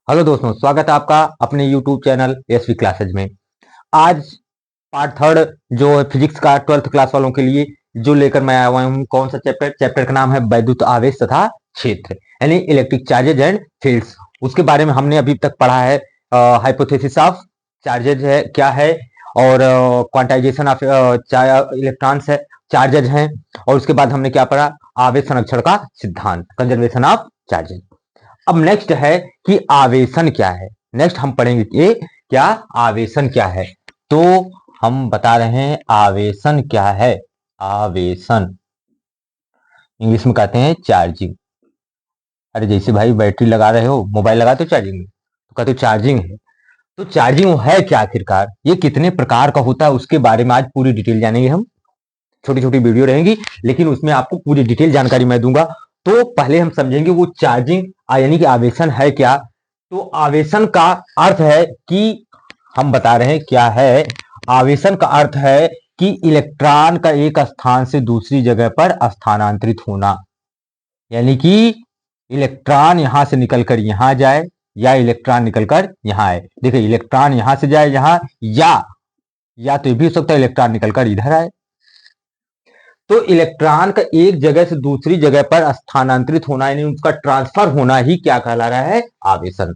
Hello दोस्तों, स्वागत है आपका अपने YouTube चैनल एसवी क्लासेज में। आज पार्ट थर्ड जो है फिजिक्स का 12th क्लास वालों के लिए जो लेकर मैं आया हुआ हूँ। कौन सा चैप्टर का नाम है वैद्युत आवेश तथा क्षेत्र, यानी इलेक्ट्रिक चार्जेज एंड फील्ड्स। उसके बारे में हमने अभी तक पढ़ा है। हाइपोथेसिस ऑफ चार्जेज है क्या है, और क्वांटाइजेशन ऑफ इलेक्ट्रॉन्स है, चार्जेज हैं। और उसके बाद हमने क्या पढ़ा, आवेश संरक्षण का सिद्धांत, कंजर्वेशन ऑफ चार्जेज। अब नेक्स्ट है कि आवेशन क्या है। नेक्स्ट हम पढ़ेंगे कि क्या आवेशन क्या है। तो हम बता रहे हैं आवेशन क्या है। आवेशन इंग्लिश में कहते हैं चार्जिंग। अरे जैसे भाई बैटरी लगा रहे हो, मोबाइल लगाते हो चार्जिंग में, तो कहते हो चार्जिंग है। तो चार्जिंग है क्या आखिरकार, ये कितने प्रकार का होता है, उसके बारे में आज पूरी डिटेल जानेंगे हम। छोटी छोटी वीडियो रहेंगी, लेकिन उसमें आपको पूरी डिटेल जानकारी मैं दूंगा। तो पहले हम समझेंगे वो चार्जिंग यानी कि आवेशन है क्या। तो आवेशन का अर्थ है कि हम बता रहे हैं क्या है। आवेशन का अर्थ है कि इलेक्ट्रॉन का एक स्थान से दूसरी जगह पर स्थानांतरित होना, यानी कि इलेक्ट्रॉन यहां से निकलकर यहां जाए या इलेक्ट्रॉन निकलकर यहां आए। देखिए, इलेक्ट्रॉन यहां से जाए यहां, या तो ये भी हो सकता है इलेक्ट्रॉन निकलकर इधर आए। तो इलेक्ट्रॉन का एक जगह से दूसरी जगह पर स्थानांतरित होना, यानी उसका ट्रांसफर होना ही क्या कहला रहा है, आवेशन।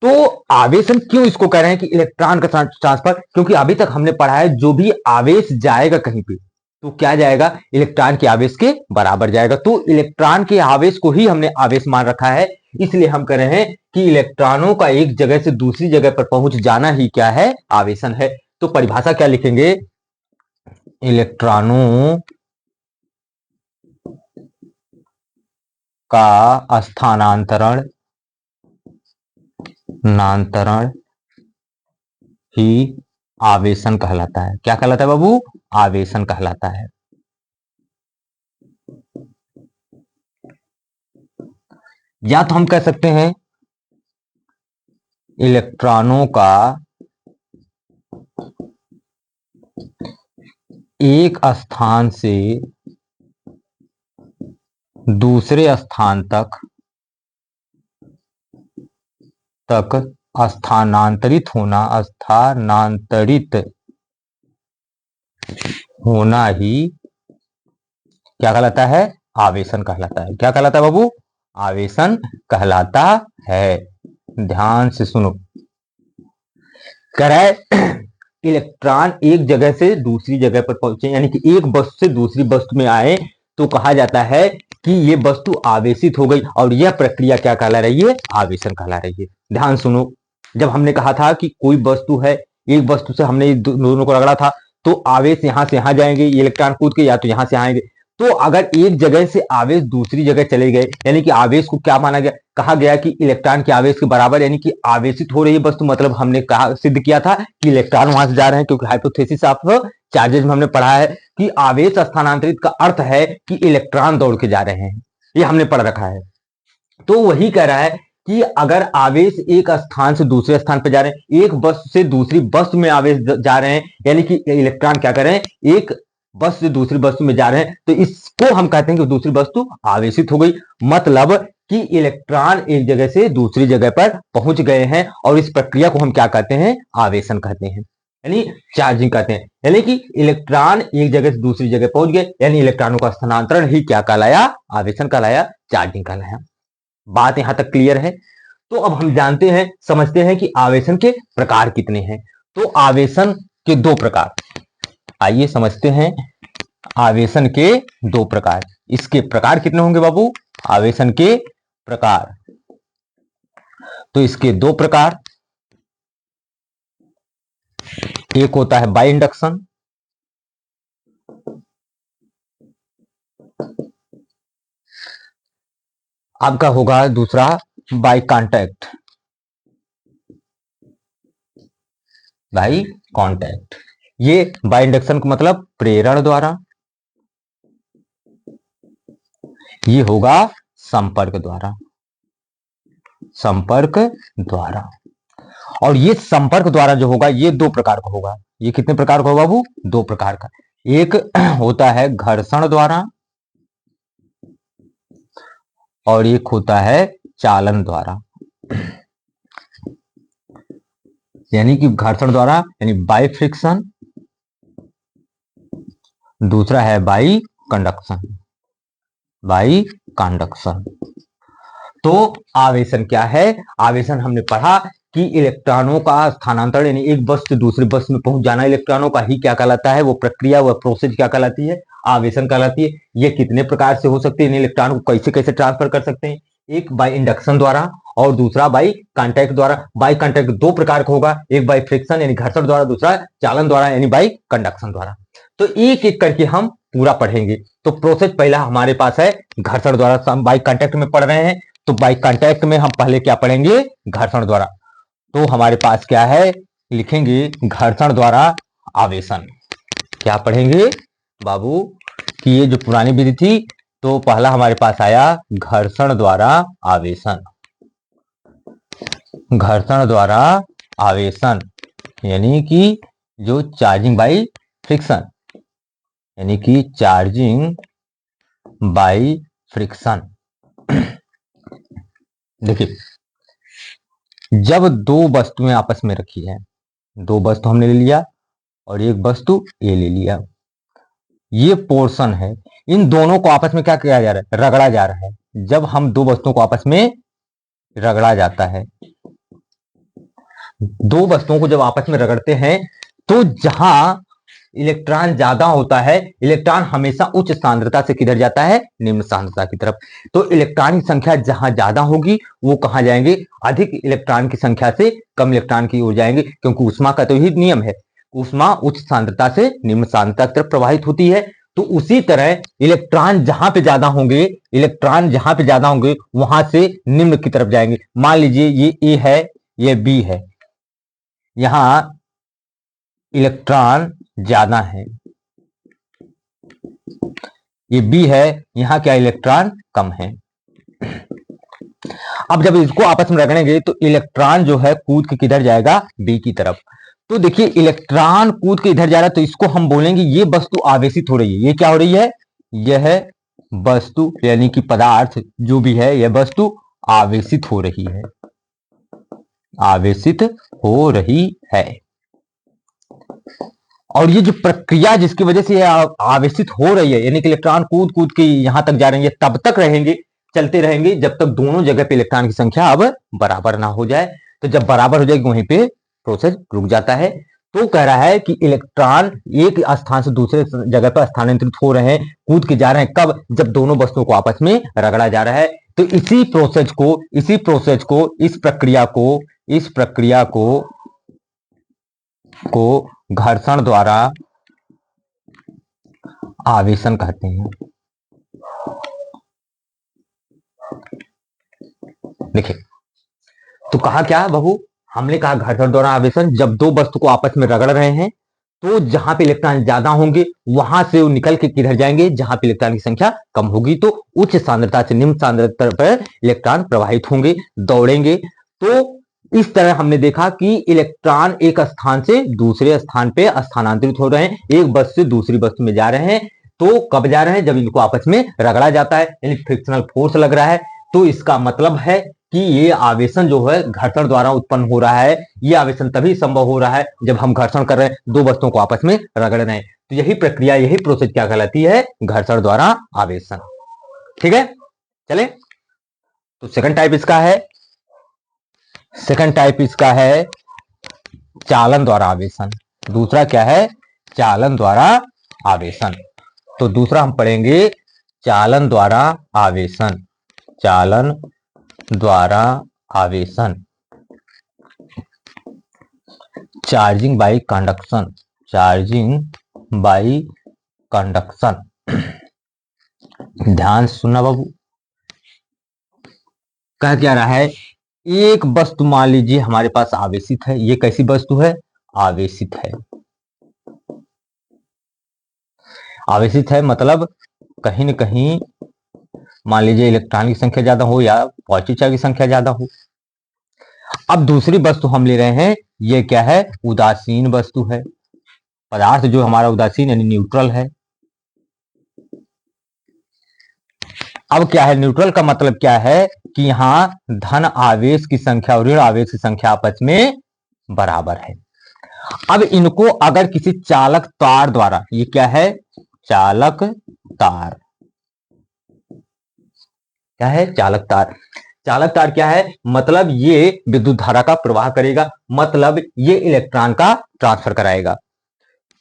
तो आवेशन क्यों इसको कह रहे हैं कि इलेक्ट्रॉन का ट्रांसफर, क्योंकि अभी तक हमने पढ़ा है जो भी आवेश जाएगा कहीं पे, तो क्या जाएगा, इलेक्ट्रॉन के आवेश के बराबर जाएगा। तो इलेक्ट्रॉन के आवेश को ही हमने आवेश मान रखा है। इसलिए हम कह रहे हैं कि इलेक्ट्रॉनों का एक जगह से दूसरी जगह पर पहुंच जाना ही क्या है, आवेशन है। तो परिभाषा क्या लिखेंगे, इलेक्ट्रॉनों का स्थानांतरण नांतरण ही आवेशन कहलाता है। क्या कहलाता है बाबू, आवेशन कहलाता है। या तो हम कह सकते हैं इलेक्ट्रॉनों का एक स्थान से दूसरे स्थान तक स्थानांतरित होना ही क्या कहलाता है, आवेशन कहलाता है। क्या कहलाता है बाबू, आवेशन कहलाता है। ध्यान से सुनो, कह रहा है इलेक्ट्रॉन एक जगह से दूसरी जगह पर पहुंचे, यानी कि एक वस्तु से दूसरी वस्तु में आए, तो कहा जाता है कि ये वस्तु आवेशित हो गई, और यह प्रक्रिया क्या कहला रही है, आवेशन कहला रही है। ध्यान सुनो, जब हमने कहा था कि कोई वस्तु है, एक वस्तु से हमने दोनों को रगड़ा था, तो आवेश यहां से यहां जाएंगे, इलेक्ट्रॉन कूद के या तो यहां से आएंगे। तो अगर एक जगह से आवेश दूसरी जगह चले गए, यानी कि आवेश को क्या माना गया, कहा गया कि इलेक्ट्रॉन के आवेश के बराबर, यानी कि आवेशित हो रही है वस्तु, मतलब हमने कहा सिद्ध किया था कि इलेक्ट्रॉन वहां से जा रहे हैं, क्योंकि हाइपोथेसिस ऑफ चार्जेज में हमने पढ़ा है कि आवेश स्थानांतरित का अर्थ है कि इलेक्ट्रॉन दौड़ के जा रहे हैं, ये हमने पढ़ रखा है। तो वही कह रहा है कि अगर आवेश एक स्थान से दूसरे स्थान पर जा रहे हैं, एक वस्तु से दूसरी वस्तु में आवेश जा रहे हैं, यानी कि इलेक्ट्रॉन क्या कर रहे हैं, एक वस्तु से दूसरी वस्तु में जा रहे हैं, तो इसको हम कहते हैं कि दूसरी वस्तु आवेशित हो गई। मतलब कि इलेक्ट्रॉन एक जगह से दूसरी जगह पर पहुंच गए हैं, और इस प्रक्रिया को हम क्या कहते हैं, आवेशन कहते हैं, यानी चार्जिंग कहते हैं। यानी कि इलेक्ट्रॉन एक जगह से दूसरी जगह पहुंच गए, यानी इलेक्ट्रॉनों का स्थानांतरण ही क्या कहलाया, आवेशन कहलाया, चार्जिंग कहलाया। बात यहां तक क्लियर है। तो अब हम जानते हैं, समझते हैं कि आवेशन के प्रकार कितने हैं। तो आवेशन के दो प्रकार, आइए समझते हैं। आवेशन के दो प्रकार, इसके प्रकार कितने होंगे बाबू, आवेशन के प्रकार। तो इसके दो प्रकार, एक होता है बाय इंडक्शन, आपका होगा दूसरा बाय कांटेक्ट। बाय कांटेक्ट, ये बाय इंडक्शन का मतलब प्रेरण द्वारा, ये होगा संपर्क द्वारा, संपर्क द्वारा। और ये संपर्क द्वारा जो होगा, ये दो प्रकार का होगा। ये कितने प्रकार का होगा बाबू, दो प्रकार का। एक होता है घर्षण द्वारा, और एक होता है चालन द्वारा। यानी कि घर्षण द्वारा, यानी बाई फ्रिक्शन। दूसरा है बाई कंडक्शन, बाई कंडक्शन। तो आवेशन क्या है? आवेशन हमने पढ़ा कि इलेक्ट्रॉनों का स्थानांतरण, यानी एक वस्तु से दूसरे वस्तु में पहुंच जाना इलेक्ट्रॉनों का ही क्या कहलाता है? वो प्रक्रिया, वह प्रोसेस क्या कहलाती है? आवेशन कहलाती है। ये कितने प्रकार से हो सकती है? इन इलेक्ट्रॉन को कैसे कैसे ट्रांसफर कर सकते हैं? एक बाय इंडक्शन द्वारा और दूसरा बाय कांटेक्ट द्वारा। बाय कांटेक्ट दो प्रकार का होगा, एक बाय फ्रिक्शन यानी घर्षण द्वारा, दूसरा चालन द्वारा यानी बाय कंडक्शन द्वारा। तो एक एक करके हम पूरा पढ़ेंगे। तो प्रोसेस पहला हमारे पास है घर्षण द्वारा, हम बाय कांटेक्ट में पढ़ रहे हैं, तो बाय कांटेक्ट में हम पहले क्या पढ़ेंगे? घर्षण द्वारा। तो हमारे पास क्या है? लिखेंगे घर्षण द्वारा आवेशन। क्या पढ़ेंगे बाबू? कि ये जो पुरानी विधि थी, तो पहला हमारे पास आया घर्षण द्वारा आवेशन। घर्षण द्वारा आवेशन यानी कि जो चार्जिंग बाई फ्रिक्शन, यानी कि चार्जिंग बाई फ्रिक्शन। देखिए, जब दो वस्तुएं आपस में रखी है, दो वस्तु हमने ले लिया और एक वस्तु ये ले लिया, ये पोर्शन है, इन दोनों को आपस में क्या किया जा रहा है? रगड़ा जा रहा है। जब हम दो वस्तुओं को आपस में रगड़ा जाता है, दो वस्तुओं को जब आपस में रगड़ते हैं, तो जहां इलेक्ट्रॉन ज्यादा होता है, इलेक्ट्रॉन हमेशा उच्च सांद्रता से किधर जाता है? निम्न सांद्रता की तरफ। तो इलेक्ट्रॉन की संख्या जहां ज्यादा होगी वो कहां जाएंगे? अधिक इलेक्ट्रॉन की संख्या से कम इलेक्ट्रॉन की ओर जाएंगे, क्योंकि ऊष्मा का तो ही नियम है, ऊष्मा उच्च सांद्रता से निम्न सांद्रता की तरफ प्रवाहित होती है। तो उसी तरह इलेक्ट्रॉन जहां पे ज्यादा होंगे, इलेक्ट्रॉन जहां पे ज्यादा होंगे वहां से निम्न की तरफ जाएंगे। मान लीजिए ये ए है, ये बी है, यहां इलेक्ट्रॉन ज्यादा है, ये बी है, यहां क्या इलेक्ट्रॉन कम है। अब जब इसको आपस में रगड़ेंगे तो इलेक्ट्रॉन जो है कूद के किधर जाएगा? बी की तरफ। तो देखिए इलेक्ट्रॉन कूद के इधर जा रहा है, तो इसको हम बोलेंगे ये वस्तु आवेशित हो रही है। ये क्या हो रही है? यह वस्तु यानी कि पदार्थ जो भी है, यह वस्तु आवेशित हो रही है, आवेशित हो रही है। और ये जो प्रक्रिया जिसकी वजह से आवेशित हो रही है, यानी कि इलेक्ट्रॉन कूद कूद के यहां तक जा रहे हैं, तब तक रहेंगे, चलते रहेंगे जब तक दोनों जगह पे इलेक्ट्रॉन की संख्या अब बराबर ना हो जाए। तो जब बराबर हो जाएगी वहीं पे प्रोसेस रुक जाता है। तो कह रहा है कि इलेक्ट्रॉन एक स्थान से दूसरे जगह पर स्थानांतरित हो रहे हैं, कूद के जा रहे हैं, कब? जब दोनों वस्तुओं को आपस में रगड़ा जा रहा है। तो इसी प्रोसेस को, इस प्रक्रिया को घर्षण द्वारा आवेशन कहते हैं। देखिए, तो कहा क्या बाबू? हमने कहा घर्षण द्वारा आवेशन, जब दो वस्तु को आपस में रगड़ रहे हैं, तो जहां पे इलेक्ट्रॉन ज्यादा होंगे वहां से वो निकल के किधर जाएंगे? जहां पे इलेक्ट्रॉन की संख्या कम होगी। तो उच्च सांद्रता से निम्न सांद्रता पर इलेक्ट्रॉन प्रवाहित होंगे, दौड़ेंगे। तो इस तरह हमने देखा कि इलेक्ट्रॉन एक स्थान से दूसरे स्थान पे स्थानांतरित हो रहे हैं, एक वस्तु से दूसरी वस्तु में जा रहे हैं। तो कब जा रहे हैं? जब इनको आपस में रगड़ा जाता है, यानी फ्रिक्शनल फोर्स लग रहा है। तो इसका मतलब है कि ये आवेशन जो है घर्षण द्वारा उत्पन्न हो रहा है। ये आवेशन तभी संभव हो रहा है जब हम घर्षण कर रहे हैं, दो वस्तुओं को आपस में रगड़ रहे हैं। तो यही प्रक्रिया, यही प्रोसेस क्या कहलाती है? घर्षण द्वारा आवेशन। ठीक है, चले। तो सेकंड टाइप इसका है चालन द्वारा आवेशन। दूसरा क्या है? चालन द्वारा आवेशन। तो दूसरा हम पढ़ेंगे चालन द्वारा आवेशन। चालन द्वारा आवेशन, charging by conduction, charging by conduction. ध्यान सुनना बाबू, कह क्या रहा है? एक वस्तु मान लीजिए हमारे पास आवेशित है। ये कैसी वस्तु है? आवेशित है। आवेशित है मतलब कहीं न कहीं मान लीजिए इलेक्ट्रॉन की संख्या ज्यादा हो या पॉजिटिव चार्ज की संख्या ज्यादा हो। अब दूसरी वस्तु हम ले रहे हैं, ये क्या है? उदासीन वस्तु है। पदार्थ जो हमारा उदासीन यानी न्यूट्रल है। अब क्या है? न्यूट्रल का मतलब क्या है? कि यहां धन आवेश की संख्या और ऋण आवेश की संख्या आपस में बराबर है। अब इनको अगर किसी चालक तार द्वारा, ये क्या है, चालक तार, क्या है, चालक तार। चालक तार क्या है, मतलब ये विद्युत धारा का प्रवाह करेगा, मतलब ये इलेक्ट्रॉन का ट्रांसफर कराएगा।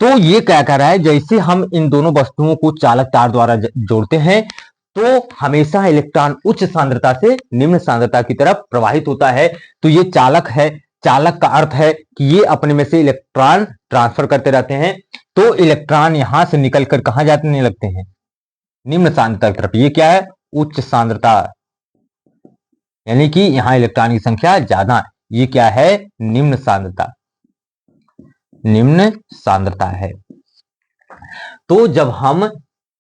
तो ये क्या कर रहा है, जैसे हम इन दोनों वस्तुओं को चालक तार द्वारा जोड़ते हैं तो हमेशा इलेक्ट्रॉन उच्च सांद्रता से निम्न सांद्रता की तरफ प्रवाहित होता है। तो ये चालक है, चालक का अर्थ है कि ये अपने में से इलेक्ट्रॉन ट्रांसफर करते रहते हैं। तो इलेक्ट्रॉन यहां से निकलकर कहां जाने लगते हैं, निम्न सांद्रता की तरफ। ये क्या है, उच्च सांद्रता, यानी कि यहां इलेक्ट्रॉन की संख्या ज्यादा। ये क्या है, निम्न सांद्रता, निम्न सांद्रता है। तो जब हम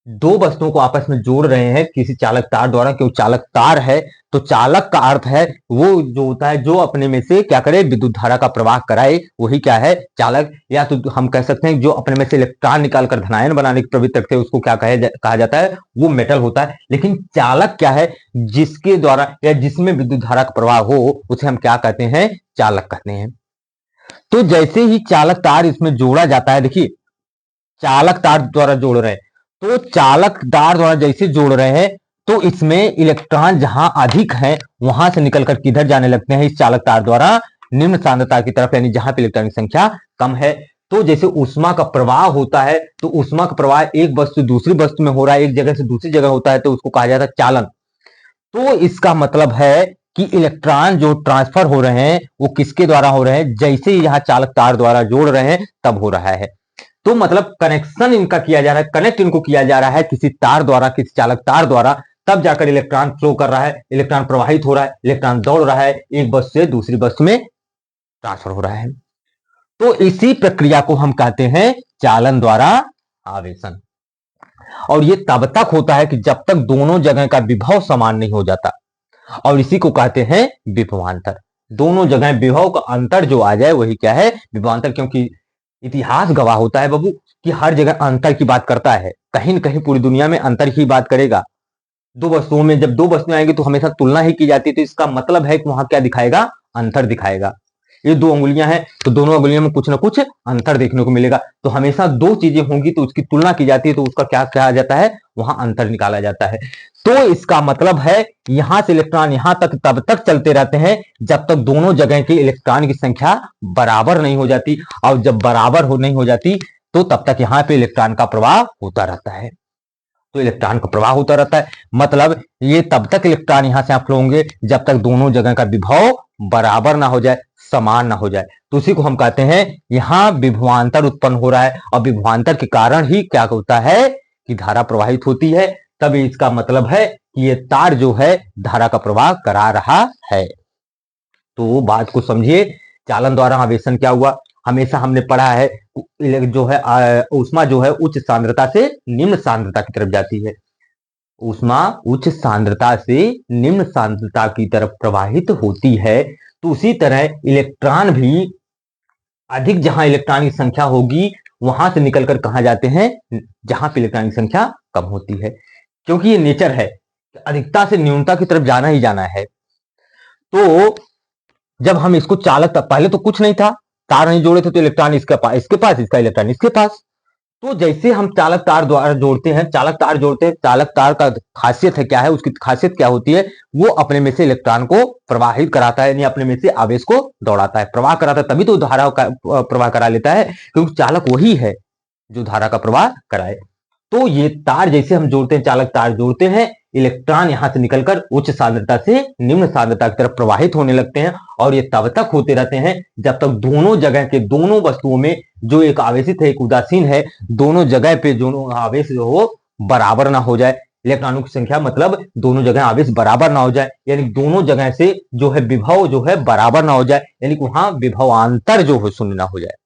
दो वस्तुओं को आपस में जोड़ रहे हैं किसी चालक तार द्वारा, क्योंकि चालक तार है तो चालक का अर्थ है वो जो होता है जो अपने में से क्या करे, विद्युत धारा का प्रवाह कराए, वही क्या है, चालक। या तो हम कह सकते हैं जो अपने में से इलेक्ट्रॉन निकालकर धनायन बनाने की प्रवृत्ति रखते हैं उसको क्या कहा जाता है, वो मेटल होता है। लेकिन चालक क्या है, जिसके द्वारा या जिसमें विद्युत धारा का प्रवाह हो उसे हम क्या कहते हैं, चालक कहते हैं। तो जैसे ही चालक तार इसमें जोड़ा जाता है, देखिए चालक तार द्वारा जोड़ रहे हैं, तो चालक तार द्वारा जैसे जोड़ रहे हैं तो इसमें इलेक्ट्रॉन जहां अधिक है वहां से निकलकर किधर जाने लगते हैं, इस चालक तार द्वारा निम्न सांद्रता की तरफ, यानी जहां पे इलेक्ट्रॉन की संख्या कम है। तो जैसे ऊष्मा का प्रवाह होता है तो ऊष्मा का प्रवाह एक वस्तु दूसरी वस्तु में हो रहा है, एक जगह से दूसरी जगह होता है, तो उसको कहा जाता है चालन। तो इसका मतलब है कि इलेक्ट्रॉन जो ट्रांसफर हो रहे हैं वो किसके द्वारा हो रहे हैं, जैसे ही यहां चालक तार द्वारा जोड़ रहे हैं तब हो रहा है। तो मतलब कनेक्शन इनका किया जा रहा है, कनेक्ट इनको किया जा रहा है किसी तार द्वारा, किसी चालक तार द्वारा, तब जाकर इलेक्ट्रॉन फ्लो कर रहा है, इलेक्ट्रॉन प्रवाहित हो रहा है, इलेक्ट्रॉन दौड़ रहा है, एक वस्तु से दूसरी वस्तु में ट्रांसफर हो रहा है। तो इसी प्रक्रिया को हम कहते हैं चालन द्वारा आवेशन। और ये तब तक होता है कि जब तक दोनों जगह का विभव समान नहीं हो जाता, और इसी को कहते हैं विभवांतर। दोनों जगह विभव का अंतर जो आ जाए वही क्या है, विभवांतर। क्योंकि इतिहास गवाह होता है बाबू कि हर जगह अंतर की बात करता है, कहीं न कहीं पूरी दुनिया में अंतर की बात करेगा। दो वस्तुओं में जब दो वस्तुएं आएंगी तो हमेशा तुलना ही की जाती है, तो इसका मतलब है कि वहां क्या दिखाएगा, अंतर दिखाएगा। ये दो अंगुलियां हैं तो दोनों अंगुलियों में कुछ ना कुछ अंतर देखने को मिलेगा, तो हमेशा दो चीजें होंगी तो उसकी तुलना की जाती है, तो उसका क्या कहा जाता है, वहां अंतर निकाला जाता है। तो इसका मतलब है यहां से इलेक्ट्रॉन यहां तक तब तक चलते रहते हैं जब तक दोनों जगह के इलेक्ट्रॉन की संख्या बराबर नहीं हो जाती, और जब बराबर नहीं हो जाती तो तब तक यहां पे इलेक्ट्रॉन का प्रवाह होता रहता है। तो इलेक्ट्रॉन का प्रवाह होता रहता है, मतलब ये तब तक इलेक्ट्रॉन यहां से फ्लो होंगे जब तक दोनों जगह का विभव बराबर ना हो जाए, समान ना हो जाए। तो उसी को हम कहते हैं यहां विभवांतर उत्पन्न हो रहा है, और विभवांतर के कारण ही क्या होता है कि धारा प्रवाहित होती है। तब इसका मतलब है कि ये तार जो है धारा का प्रवाह करा रहा है। तो बात को समझिए, चालन द्वारा आवेशन क्या हुआ, हमेशा हमने पढ़ा है जो है ऊष्मा जो है उच्च सांद्रता से निम्न सांद्रता की तरफ जाती है। ऊष्मा उच्च सांद्रता से निम्न सांद्रता की तरफ प्रवाहित होती है। तो उसी तरह इलेक्ट्रॉन भी अधिक जहां इलेक्ट्रॉन की संख्या होगी वहां से निकलकर कहां जाते हैं, जहां पे इलेक्ट्रॉन की संख्या कम होती है, क्योंकि ये नेचर है, अधिकता से न्यूनता की तरफ जाना ही जाना है। तो जब हम इसको चालक, पहले तो कुछ नहीं था, तार नहीं जोड़े थे, तो इलेक्ट्रॉन इसके पास, इसका इलेक्ट्रॉन इसके पास। तो जैसे हम चालक तार द्वारा जोड़ते हैं, चालक तार का खासियत है क्या है, उसकी खासियत क्या होती है, वो अपने में से इलेक्ट्रॉन को प्रवाहित कराता है, यानी अपने में से आवेश को दौड़ाता है, प्रवाह कराता है, तभी तो धारा का प्रवाह करा लेता है, क्योंकि चालक वही है जो धारा का प्रवाह कराए। तो ये तार जैसे हम जोड़ते हैं, चालक तार जोड़ते हैं, इलेक्ट्रॉन यहां से निकलकर उच्च सांद्रता से निम्न सांद्रता की तरफ प्रवाहित होने लगते हैं, और ये तब तक होते रहते हैं जब तक दोनों जगह के दोनों वस्तुओं में जो एक आवेशित है एक उदासीन है, दोनों जगह पे दोनों आवेश जो हो बराबर ना हो जाए। इलेक्ट्रॉनों की संख्या मतलब दोनों जगह आवेश बराबर ना हो जाए, यानी दोनों जगह से जो है विभव जो है बराबर ना हो जाए, यानी कि वहां विभवांतर जो है शून्य ना हो जाए,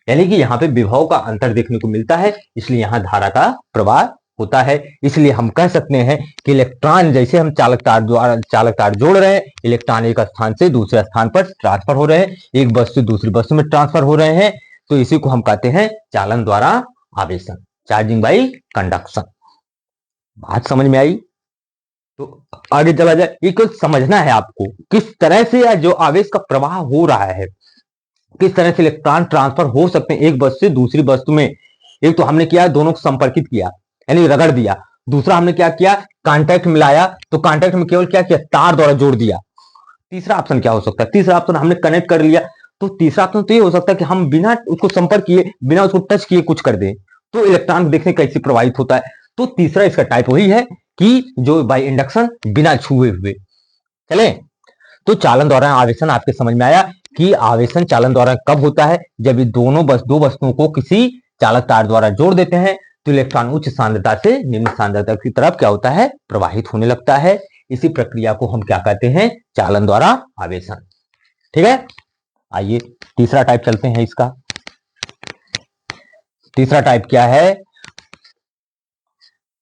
यानी कि यहाँ पे विभव का अंतर देखने को मिलता है, इसलिए यहाँ धारा का प्रवाह होता है। इसलिए हम कह सकते हैं कि इलेक्ट्रॉन जैसे हम चालक तार जोड़ रहे हैं, इलेक्ट्रॉन एक स्थान से दूसरे स्थान पर ट्रांसफर हो रहे हैं, एक वस्तु से दूसरी वस्तु में ट्रांसफर हो रहे हैं, तो इसी को हम कहते हैं चालन द्वारा आवेशन, चार्जिंग बाई कंडक्शन। बात समझ में आई? तो आगे चला जाए, ये कुछ समझना है आपको किस तरह से या जो आवेश का प्रवाह हो रहा है, किस तरह से इलेक्ट्रॉन ट्रांसफर हो सकते हैं एक वस्तु से दूसरी वस्तु में। एक तो हमने किया दोनों को संपर्कित किया यानी रगड़ दिया, दूसरा हमने क्या किया कांटेक्ट मिलाया, तो कांटेक्ट में केवल क्या किया तार द्वारा जोड़ दिया। तीसरा ऑप्शन क्या हो सकता है, तीसरा ऑप्शन हमने कनेक्ट कर लिया, तो तीसरा ऑप्शन तो ये हो सकता है कि हम बिना उसको संपर्क किए बिना उसको टच किए कुछ कर दें, तो इलेक्ट्रॉन देखने कैसे प्रवाहित होता है। तो तीसरा इसका टाइप वही है कि जो बाय इंडक्शन बिना छुए हुए। चले, तो चालन द्वारा आवेशन आपके समझ में आया कि आवेशन चालन द्वारा कब होता है, जब ये दो वस्तुओं को किसी चालक तार द्वारा जोड़ देते हैं तो इलेक्ट्रॉन उच्च सांद्रता से निम्न सांद्रता की तरफ क्या होता है प्रवाहित होने लगता है। इसी प्रक्रिया को हम क्या कहते हैं चालन द्वारा आवेशन। ठीक है, आइए तीसरा टाइप चलते हैं इसका। तीसरा टाइप क्या है,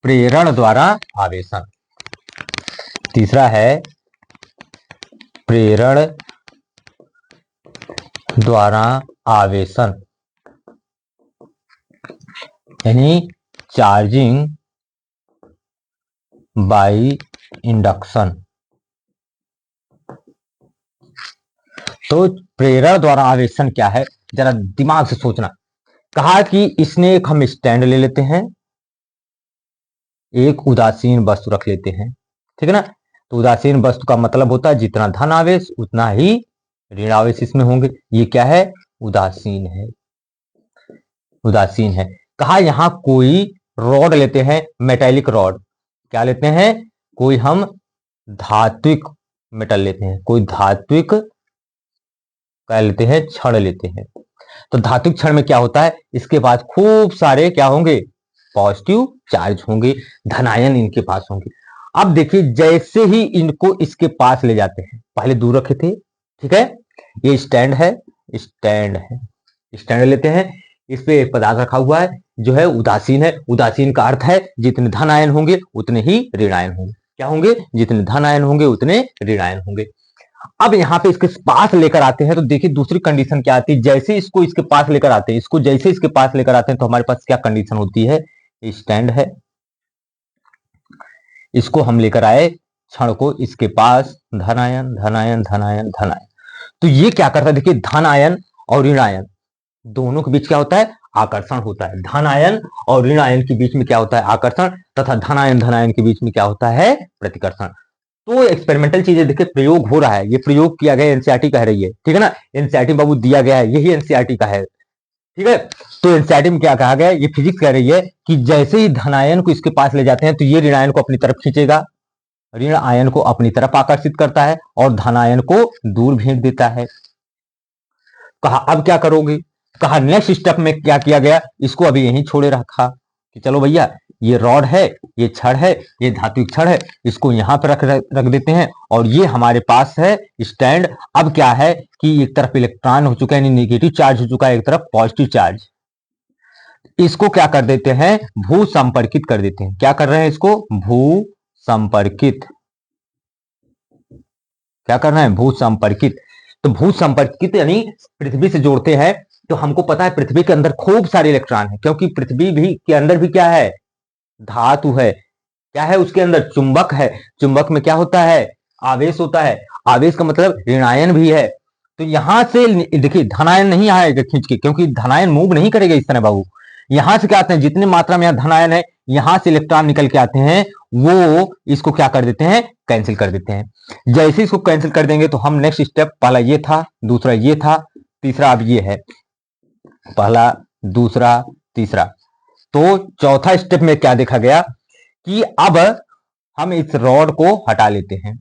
प्रेरण द्वारा आवेशन। तीसरा है प्रेरण द्वारा आवेशन यानी चार्जिंग बाय इंडक्शन। तो प्रेरण द्वारा आवेशन क्या है, जरा दिमाग से सोचना। कहा कि इसने एक हम स्टैंड ले लेते हैं, एक उदासीन वस्तु रख लेते हैं, ठीक है ना। तो उदासीन वस्तु का मतलब होता है जितना धन आवेश उतना ही ऋण आवेश इसमें होंगे। ये क्या है उदासीन है, उदासीन है। कहा यहां कोई रॉड लेते हैं, मेटेलिक रॉड, क्या लेते हैं कोई हम धात्विक मेटल लेते हैं, कोई धात्विक क्या लेते हैं छड़ लेते हैं। तो धात्विक छड़ में क्या होता है इसके पास खूब सारे क्या होंगे पॉजिटिव चार्ज होंगे, धनायन इनके पास होंगे। अब देखिए जैसे ही इनको इसके पास ले जाते हैं, पहले दूर रखे थे, ठीक है, ये स्टैंड है, स्टैंड है, स्टैंड लेते हैं, इस पे एक पदार्थ रखा हुआ है जो है उदासीन है। उदासीन का अर्थ है जितने धन आयन होंगे उतने ही ऋण आयन होंगे। क्या होंगे जितने धन आयन होंगे उतने ऋण आयन होंगे। अब यहाँ पे इसके पास लेकर आते हैं तो देखिए दूसरी कंडीशन क्या आती है, जैसे इसको इसके पास लेकर आते हैं, इसको जैसे इसके पास लेकर आते हैं तो हमारे पास क्या कंडीशन होती है, स्टैंड है, इसको हम लेकर आए क्षण को इसके पास धनायन धनायन धनायन धनायन। तो ये क्या करता है देखिए धन आयन और ऋण आयन दोनों के बीच क्या होता है आकर्षण होता है। धन आयन और ऋण आयन के बीच में क्या होता है आकर्षण, तथा धन आयन धन आयन के बीच में क्या होता है प्रतिकर्षण। तो एक्सपेरिमेंटल चीजें देखिए प्रयोग हो रहा है, ये प्रयोग किया गया एनसीईआरटी कह रही है, ठीक है ना, एनसीईआरटी बाबू दिया गया है यही एनसीईआरटी का है, ठीक है। तो एनसीईआरटी में क्या कहा गया है, ये फिजिक्स कह रही है कि जैसे ही धनायन को इसके पास ले जाते हैं तो ये ऋण आयन को अपनी तरफ खींचेगा, ऋण आयन को अपनी तरफ आकर्षित करता है और धनायन को दूर भेज देता है। कहा अब क्या करोगे, कहा नेक्स्ट स्टेप में क्या किया गया, इसको अभी यहीं छोड़े रखा कि चलो भैया ये रॉड है, ये छड़ है, ये धात्विक छड़ है, इसको यहां पर रख देते हैं और ये हमारे पास है स्टैंड। अब क्या है कि एक तरफ इलेक्ट्रॉन हो चुका है यानी नेगेटिव चार्ज हो चुका है, एक तरफ पॉजिटिव चार्ज, इसको क्या कर देते हैं भू संपर्कित कर देते हैं। क्या कर रहे हैं इसको भू संपर्कित, क्या करना है भू संपर्कित। तो भू संपर्कित यानी पृथ्वी से जोड़ते हैं, तो हमको पता है पृथ्वी के अंदर खूब सारे इलेक्ट्रॉन है क्योंकि पृथ्वी भी के अंदर भी क्या है धातु है, क्या है उसके अंदर चुंबक है, चुंबक में क्या होता है आवेश होता है, आवेश का मतलब ऋणायन भी है। तो यहां से देखिए धनायन नहीं आएगा खींच के क्योंकि धनायन मूव नहीं करेगा इस तरह बाबू, यहां से क्या आते हैं जितनी मात्रा में यहाँ धनायन है यहां से इलेक्ट्रॉन निकल के आते हैं, वो इसको क्या कर देते हैं कैंसिल कर देते हैं। जैसे इसको कैंसिल कर देंगे तो हम नेक्स्ट स्टेप, पहला ये था, दूसरा ये था, तीसरा अब ये है, पहला दूसरा तीसरा। तो चौथा स्टेप में क्या देखा गया कि अब हम इस रॉड को हटा लेते हैं,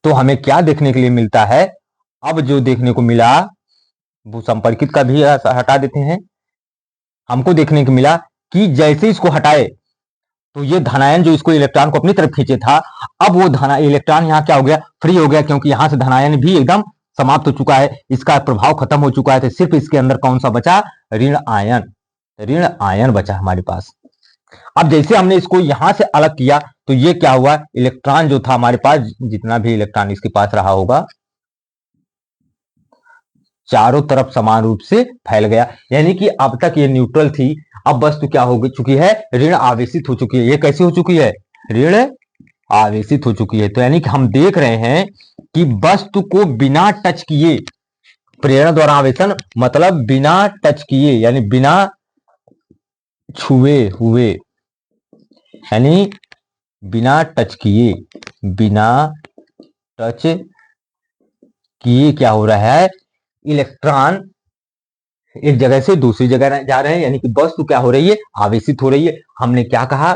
तो हमें क्या देखने के लिए मिलता है, अब जो देखने को मिला भूसंपर्कित का भी हटा देते हैं, हमको देखने को मिला कि जैसे इसको हटाए तो ये धनायन जो इसको इलेक्ट्रॉन को अपनी तरफ खींचे था, अब वो धना इलेक्ट्रॉन यहाँ क्या हो गया फ्री हो गया क्योंकि यहां से धनायन भी एकदम समाप्त हो चुका है, इसका प्रभाव खत्म हो चुका है। तो सिर्फ इसके अंदर कौन सा बचा ऋण आयन, ऋण आयन बचा हमारे पास। अब जैसे हमने इसको यहां से अलग किया तो ये क्या हुआ इलेक्ट्रॉन जो था हमारे पास जितना भी इलेक्ट्रॉन इसके पास रहा होगा चारों तरफ समान रूप से फैल गया, यानी कि अब तक ये न्यूट्रल थी, अब वस्तु क्या हो चुकी है, ऋण आवेशित हो चुकी है। ये कैसे हो चुकी है, ऋण आवेशित हो चुकी है। तो यानी कि हम देख रहे हैं कि वस्तु को बिना टच किए, प्रेरण द्वारा आवेशन मतलब बिना टच किए यानी बिना छुए हुए, यानी बिना टच किए, बिना टच किए क्या हो रहा है, इलेक्ट्रॉन एक जगह से दूसरी जगह जा रहे हैं, यानी कि वस्तु क्या हो रही है, आवेशित हो रही है। हमने क्या कहा,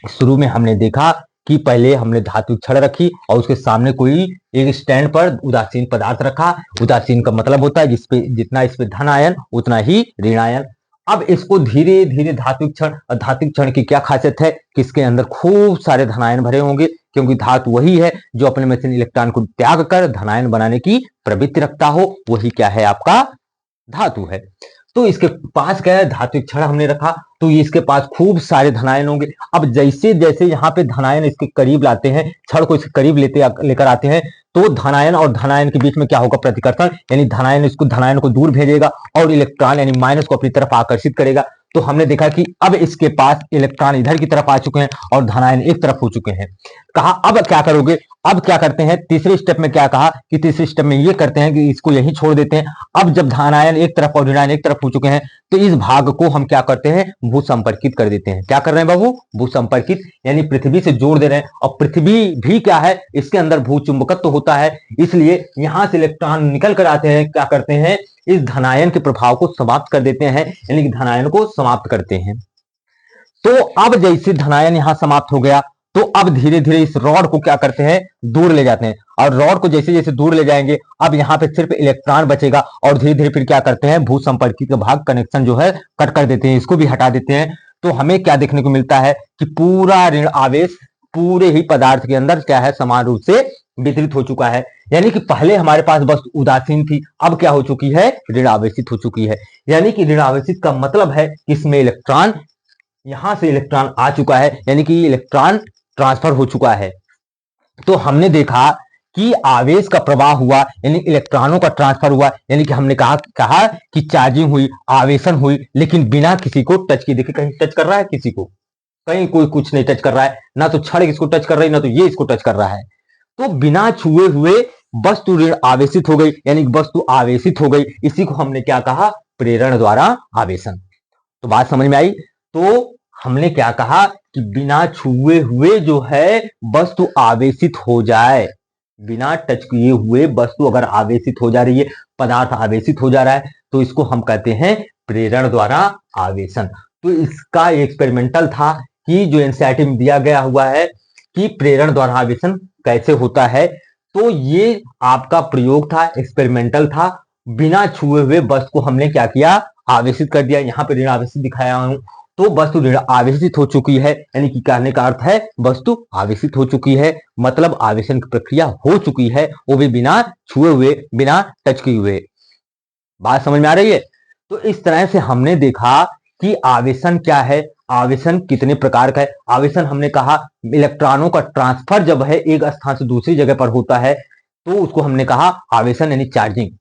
शुरू में हमने देखा कि पहले हमने धातु छड़ रखी और उसके सामने कोई एक स्टैंड पर उदासीन पदार्थ रखा। उदासीन का मतलब होता है जिसपे जितना इस पे धन आयन उतना ही ऋण आयन। अब इसको धीरे धीरे धात्विक क्षण, और धात्विक क्षण की क्या खासियत है कि इसके अंदर खूब सारे धनायन भरे होंगे, क्योंकि धातु वही है जो अपने में से इलेक्ट्रॉन को त्याग कर धनायन बनाने की प्रवृत्ति रखता हो, वही क्या है, आपका धातु है। तो इसके पास क्या है, धात्विक क्षण हमने रखा, तो इसके पास खूब सारे धनायन होंगे। अब जैसे जैसे यहाँ पे धनायन इसके करीब लाते हैं, क्षण को इसके करीब लेकर आते हैं, तो धनायन और धनायन के बीच में क्या होगा, प्रतिकर्षण, यानी धनायन को दूर भेजेगा और इलेक्ट्रॉन यानी माइनस को अपनी तरफ आकर्षित करेगा। तो हमने देखा कि अब इसके पास इलेक्ट्रॉन इधर की तरफ आ चुके हैं और धनायन एक तरफ हो चुके हैं। कहा अब क्या करोगे, अब क्या करते हैं, तीसरे स्टेप में क्या कहा कि तीसरे स्टेप में ये करते हैं कि इसको यहीं छोड़ देते हैं। अब जब धनायन एक तरफ और ऋणायन एक तरफ हो चुके हैं, तो इस भाग को हम क्या करते हैं, भू संपर्कित कर देते हैं। क्या कर रहे हैं बाबू, भू संपर्कित, यानी पृथ्वी से जोड़ दे रहे हैं। और पृथ्वी भी क्या है, इसके अंदर भू चुंबकत्व होता है, इसलिए यहां से इलेक्ट्रॉन निकल कर आते हैं, क्या करते हैं, इस धनायन के प्रभाव को समाप्त कर देते हैं, यानी कि धनायन को समाप्त करते हैं। तो अब जैसे धनायन यहां समाप्त हो गया, तो अब धीरे धीरे इस रॉड को क्या करते हैं, दूर ले जाते हैं। और रॉड को जैसे जैसे दूर ले जाएंगे, अब यहाँ पे सिर्फ इलेक्ट्रॉन बचेगा और धीरे धीरे फिर क्या करते हैं, भू संपर्कित का भाग कनेक्शन जो है कट कर देते हैं, इसको भी हटा देते हैं। तो हमें क्या देखने को मिलता है कि पूरा ऋण आवेश पूरे ही पदार्थ के अंदर क्या है, समान रूप से वितरित हो चुका है। यानी कि पहले हमारे पास बस उदासीन थी, अब क्या हो चुकी है, ऋण आवेशित हो चुकी है। यानी कि ऋण आवेशित का मतलब है कि इसमें इलेक्ट्रॉन, यहां से इलेक्ट्रॉन आ चुका है, यानी कि इलेक्ट्रॉन ट्रांसफर हो चुका है। तो हमने देखा कि आवेश का प्रवाह हुआ, यानी इलेक्ट्रॉनों का ट्रांसफर हुआ, यानी कि हमने कहा कि चार्जिंग हुई, आवेशन हुई, लेकिन बिना किसी को टच किए। देखिए कहीं टच कर रहा है किसी को, कहीं कोई कुछ नहीं टच कर रहा है, ना तो छड़ इसको टच कर रही है, ना तो ये इसको टच कर रहा है। तो बिना छुए हुए वस्तु ऋण आवेशित हो गई, यानी वस्तु आवेशित हो गई। इसी को हमने क्या कहा, प्रेरण द्वारा आवेशन। तो बात समझ में आई। तो हमने क्या कहा कि बिना छुए हुए जो है वस्तु आवेशित हो जाए, बिना टच किए हुए वस्तु अगर आवेशित हो जा रही है, पदार्थ आवेशित हो जा रहा है, तो इसको हम कहते हैं प्रेरण द्वारा आवेशन। तो इसका एक्सपेरिमेंटल था कि जो एनसीईआरटी में दिया गया हुआ है कि प्रेरण द्वारा आवेशन कैसे होता है। तो ये आपका प्रयोग था, एक्सपेरिमेंटल था। बिना छुए हुए वस्तु को हमने क्या किया, आवेशित कर दिया। यहाँ पे ऋण आवेशित दिखाया हूं, तो वस्तु ऋण आवेशित हो चुकी है, यानी कि कहने का अर्थ है वस्तु आवेशित हो चुकी है, मतलब आवेशन की प्रक्रिया हो चुकी है, वो भी बिना छुए हुए, बिना टच किए हुए। बात समझ में आ रही है। तो इस तरह से हमने देखा कि आवेशन क्या है, आवेशन कितने प्रकार का है। आवेशन हमने कहा इलेक्ट्रॉनों का ट्रांसफर जब है एक स्थान से दूसरी जगह पर होता है, तो उसको हमने कहा आवेशन यानी चार्जिंग।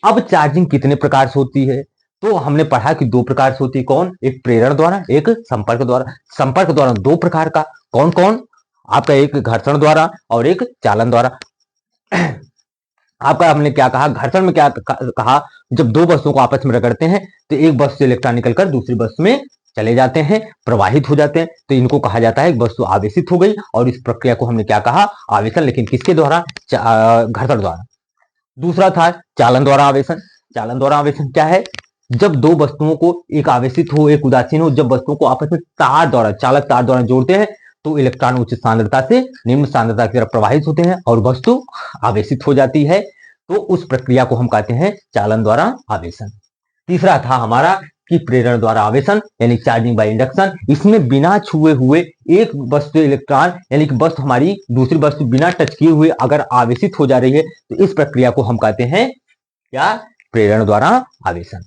अब चार्जिंग कितने प्रकार से होती है, तो हमने पढ़ा कि दो प्रकार से होती है। कौन, एक प्रेरण द्वारा, एक संपर्क द्वारा। संपर्क द्वारा दो प्रकार का, कौन कौन, आपका एक घर्षण द्वारा और एक चालन द्वारा। आपका हमने क्या कहा, घर्षण में क्या कहा, जब दो वस्तुओं को आपस में रगड़ते हैं तो एक वस्तु से इलेक्ट्रॉन निकलकर दूसरी वस्तु में चले जाते हैं, प्रवाहित हो जाते हैं, तो इनको कहा जाता है वस्तु आवेशित हो गई। और इस प्रक्रिया को हमने क्या कहा, आवेशन, लेकिन किसके द्वारा, घर्षण द्वारा। दूसरा था चालन द्वारा आवेशन। चालन द्वारा आवेशन क्या है, जब दो वस्तुओं को, एक आवेशित हो एक उदासीन हो, जब वस्तुओं को आपस में तार द्वारा, चालक तार द्वारा जोड़ते हैं, तो इलेक्ट्रॉन उच्च सांद्रता से निम्न सांद्रता की तरफ प्रवाहित होते हैं और वस्तु आवेशित हो जाती है। तो उस प्रक्रिया को हम कहते हैं चालन द्वारा आवेशन। तीसरा था हमारा कि प्रेरण द्वारा आवेशन, यानी चार्जिंग बाय इंडक्शन। इसमें बिना छुए हुए एक वस्तु इलेक्ट्रॉन, यानी कि वस्तु हमारी दूसरी वस्तु बिना टच किए हुए अगर आवेशित हो जा रही है, तो इस प्रक्रिया को हम कहते हैं क्या, प्रेरण द्वारा आवेशन।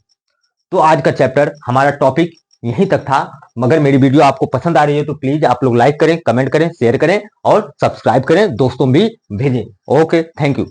तो आज का चैप्टर, हमारा टॉपिक यहीं तक था। मगर मेरी वीडियो आपको पसंद आ रही है तो प्लीज आप लोग लाइक करें, कमेंट करें, शेयर करें और सब्सक्राइब करें, दोस्तों भी भेजें। Okay, thank you.